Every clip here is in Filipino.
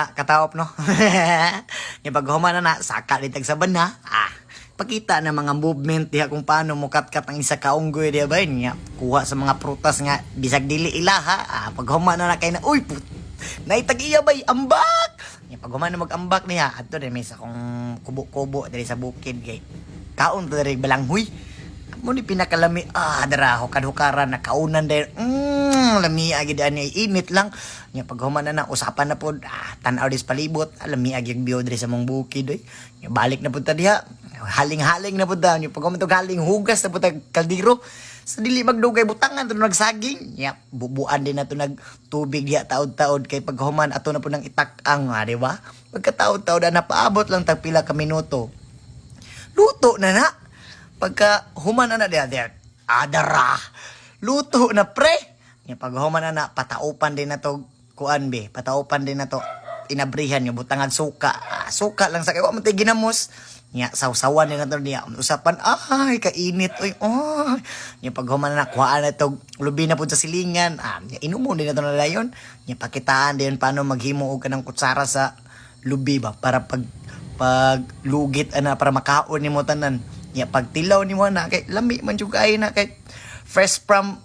na katawop no. Yung paghuman na saka ditag sa bana. Pakita na mga movement diha kung paano mo kat-kat ang isa ka unggoy diha ba niya. Kuha sa mga prutas nga bisag dili ilaha. Paghuman na kay na uy put. Naitag-iya bay ambak. Yung paghuman na mag-ambak niya adto din may sa kong kubo-kubo diri sa bukid kay kaon to diri balanghoy. Mo ni pinakalami dara hukad-hukaran na kaunan dahil lami agid ani init lang nya paghuman na usapan na pod tan-aw dis palibot lami agid bio diri sa mong bukid oy nya balik na pud ta diha haling-haling na pud ta nya paghuman tog haling hugas na pud ta kaldero sa dili magdugay butangan to nagsaging nya bubuan din nato nag tubig diha taod-taod kay paghuman ato na pud nang itak-ang di ba pagkataod-taod na paabot lang tag pila ka minuto luto na na. Pagka human na diya, adara, luto na pre. Yung pag human na, pataupan din na to, kuan be, pataupan din na to, inabrihan yung butangan suka. Suka lang sa kayo, matay ginamos. Nya, sawsawan din na to niya. Usapan, kainit, oy, Yung pag human na, kuhaan na to, lubi na po sa silingan. Inumo din na to na dayon. Nya, pakitaan din paano maghimo ka ng kutsara sa lubi ba, para pag lugit, para makaon ni mo tanan. Ya pagtilaw ni mo na kay lami man jud kay na kay fresh from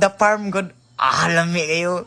the farm god lami kayo